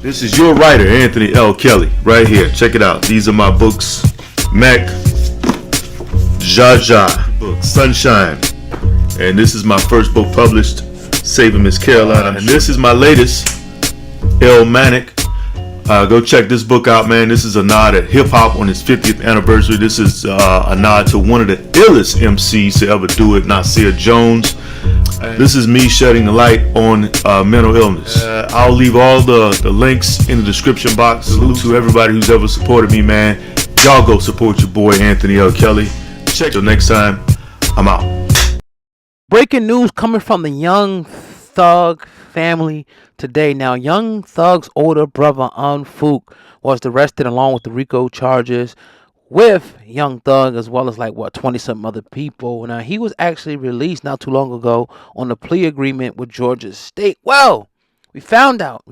This is your writer, Anthony L. Kelly, right here. Check it out. These are my books. Mac, Jaja, book, Sunshine. And this is my first book published, Saving Miss Caroline. And this is my latest, El Manic. Go check this book out, man. This is a nod at hip-hop on its 50th anniversary. This is a nod to one of the illest MCs to ever do it, Nasir Jones. This is me shedding the light on mental illness. I'll leave all the links in the description box. Salute to everybody who's ever supported me, man. Y'all go support your boy, Anthony L. Kelly. Check till next time. I'm out. Breaking news coming from the Young Thug family today. Now, Young Thug's older brother, Unfoonk, was arrested along with the RICO charges with Young Thug, as well as 20-something other people. Now, he was actually released not too long ago on a plea agreement with Georgia State. Well, we found out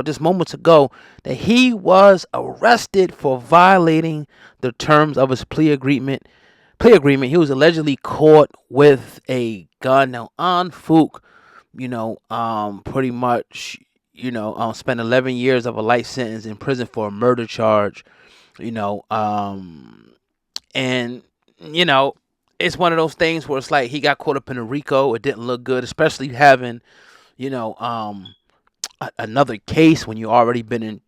just moments ago that he was arrested for violating the terms of his plea agreement. He was allegedly caught with a gun. Now, Unfoonk, pretty much, spent 11 years of a life sentence in prison for a murder charge. And it's one of those things where it's like he got caught up in a RICO. It didn't look good, especially having, another case when you already been in,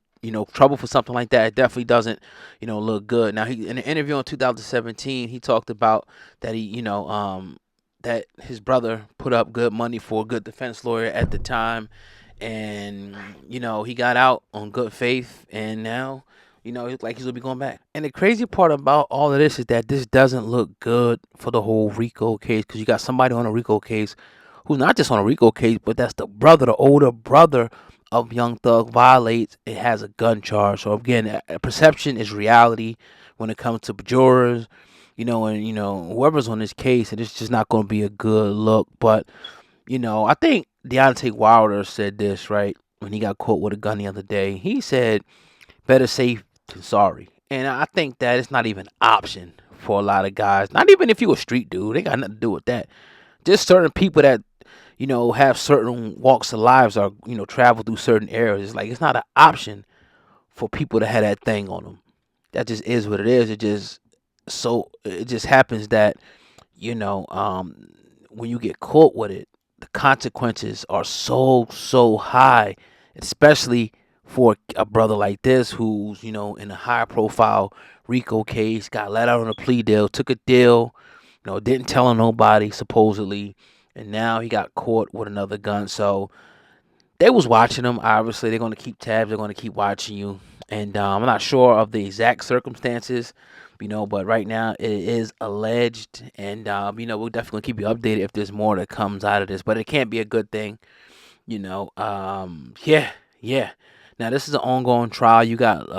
trouble for something like that. It definitely doesn't, look good. Now, he in an interview in 2017, he talked about that that his brother put up good money for a good defense lawyer at the time, and he got out on good faith, and now he's gonna be going back. And the crazy part about all of this is that this doesn't look good for the whole RICO case, because you got somebody on a RICO case who's not just on a RICO case, but that's the older brother of Young Thug, violates, it has a gun charge. So again, perception is reality when it comes to jurors, and whoever's on this case, and it's just not going to be a good look. But I think Deontay Wilder said this right when he got caught with a gun the other day. He said, "Better safe than sorry," and I think that it's not even an option for a lot of guys. Not even if you a street dude, they got nothing to do with that. Just certain people that have certain walks of lives, or travel through certain areas. It's not an option for people to have that thing on them. That just is what it is. It just happens that when you get caught with it, the consequences are so high, especially for a brother like this who's in a high profile RICO case, got let out on a plea deal, took a deal, didn't tell on nobody supposedly. And now he got caught with another gun. So they was watching him. Obviously, they're going to keep tabs. They're going to keep watching you. And I'm not sure of the exact circumstances, but right now it is alleged. And, we'll definitely keep you updated if there's more that comes out of this. But it can't be a good thing, Yeah. Now, this is an ongoing trial. You got,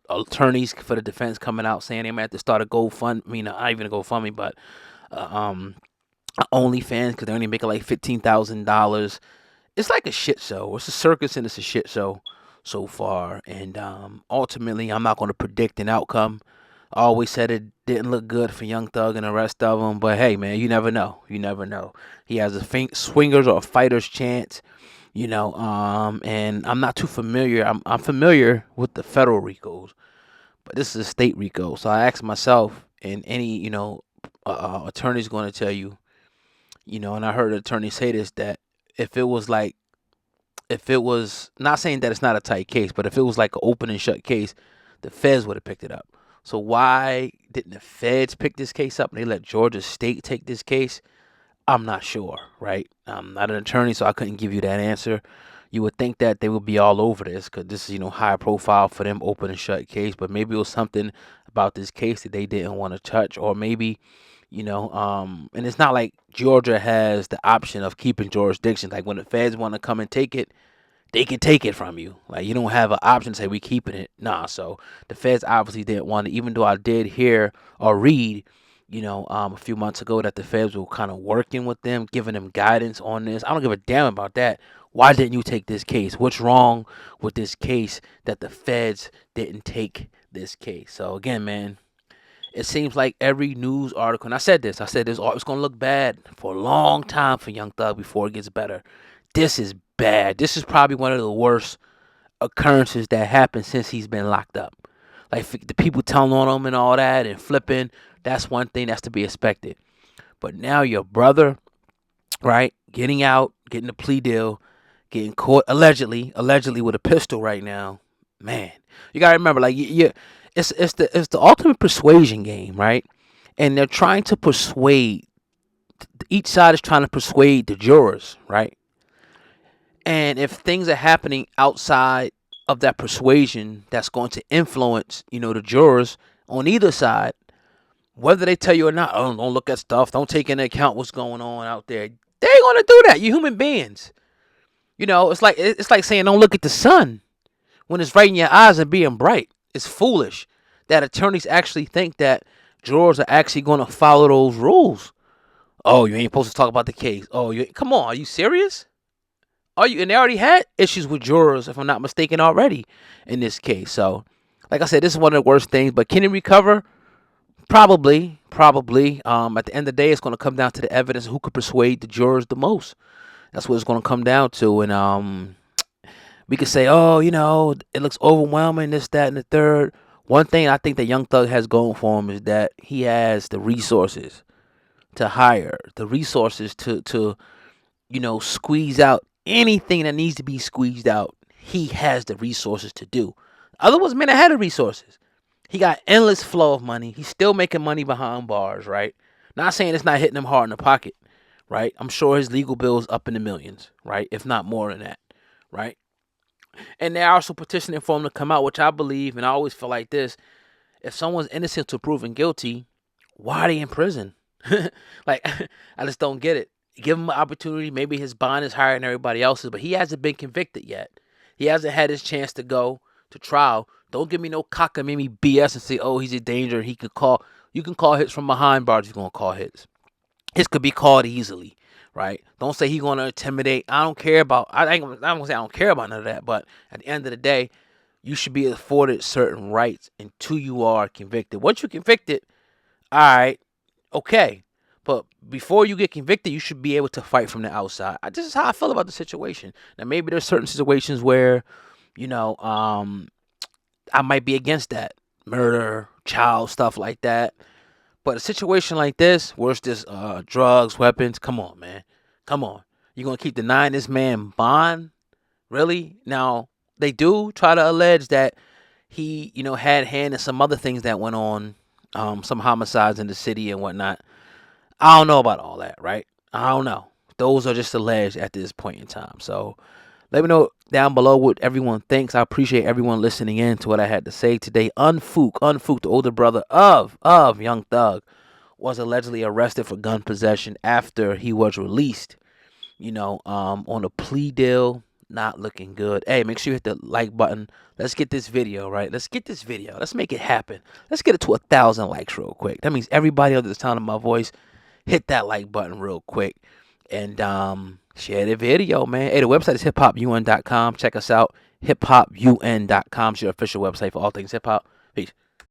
attorneys for the defense coming out saying they might have to start a GoFundMe. Not even a GoFundMe, but OnlyFans, because they're only making $15,000. It's like a shit show. It's a circus, and it's a shit show so far. And ultimately, I'm not going to predict an outcome. I always said it didn't look good for Young Thug and the rest of them. But hey, man, you never know. He has a swingers or a fighter's chance. And I'm not too familiar. I'm familiar with the federal RICOs, but this is a state RICO. So I asked myself, and any attorney's going to tell you. And I heard an attorney say this, that if it was not saying that it's not a tight case, but if it was like an open and shut case, the feds would have picked it up. So why didn't the feds pick this case up and they let Georgia State take this case? I'm not sure, right? I'm not an attorney, so I couldn't give you that answer. You would think that they would be all over this, because this is, high profile for them, open and shut case. But maybe it was something about this case that they didn't want to touch, or maybe and it's not like Georgia has the option of keeping jurisdiction. Like when the feds want to come and take it, they can take it from you. Like you don't have an option to say we keeping it. Nah, so the feds obviously didn't want it, even though I did hear or read, a few months ago that the feds were kind of working with them, giving them guidance on this. I don't give a damn about that. Why didn't you take this case? What's wrong with this case that the feds didn't take this case? So again, man, it seems like every news article, and I said this, it's going to look bad for a long time for Young Thug before it gets better. This is bad. This is probably one of the worst occurrences that happened since he's been locked up. Like the people telling on him and all that and flipping, that's one thing that's to be expected. But now your brother, right, getting out, getting a plea deal, getting caught allegedly with a pistol right now, man. You gotta remember, like it's the ultimate persuasion game, right? And they're trying to persuade. Each side is trying to persuade the jurors, right? And if things are happening outside of that persuasion, that's going to influence, the jurors on either side, whether they tell you or not. Oh, don't look at stuff. Don't take into account what's going on out there. They ain't gonna do that. You human beings. It's like saying don't look at the sun when it's right in your eyes and being bright. It's foolish that attorneys actually think that jurors are actually going to follow those rules. Oh, you ain't supposed to talk about the case. Oh, come on, are you serious? And they already had issues with jurors, if I'm not mistaken, already in this case. So, like I said, this is one of the worst things. But can he recover? Probably. At the end of the day, it's going to come down to the evidence of who could persuade the jurors the most. That's what it's going to come down to. And we could say, oh, it looks overwhelming, this, that, and the third. One thing I think that Young Thug has going for him is that he has the resources to hire, the resources to squeeze out anything that needs to be squeezed out. He has the resources to do. Otherwise, man, I had the resources. He got endless flow of money. He's still making money behind bars, right? Not saying it's not hitting him hard in the pocket, right? I'm sure his legal bill's up in the millions, right? If not more than that, right? And they're also petitioning for him to come out, which I believe, and I always feel like this: if someone's innocent to proven guilty, why are they in prison? Like, I just don't get it. Give him an opportunity. Maybe his bond is higher than everybody else's, but he hasn't been convicted yet. He hasn't had his chance to go to trial. Don't give me no cockamamie BS and say, oh, he's a danger. You can call hits from behind bars. You're going to call hits. His could be called easily, right? Don't say he's going to intimidate. I don't care about, I don't say I don't care about none of that, but at the end of the day, you should be afforded certain rights until you are convicted. Once you're convicted, all right, okay. But before you get convicted, you should be able to fight from the outside. This is how I feel about the situation. Now, maybe there's certain situations where, I might be against that. Murder, child, stuff like that. But a situation like this, where it's just drugs, weapons, come on, man. Come on. You're going to keep denying this man bond? Really? Now, they do try to allege that he, had hand in some other things that went on, some homicides in the city and whatnot. I don't know about all that, right? I don't know. Those are just alleged at this point in time. So let me know down below what everyone thinks. I appreciate everyone listening in to what I had to say today. Unfoonk, the older brother of Young Thug, was allegedly arrested for gun possession after he was released, on a plea deal. Not looking good. Hey, make sure you hit the like button. Let's get this video, right? Let's get this video. Let's make it happen. Let's get it to 1,000 likes real quick. That means everybody under the sound of my voice, hit that like button real quick and share the video, man. Hey, the website is hiphopun.com. Check us out. hiphopun.com is your official website for all things hip hop.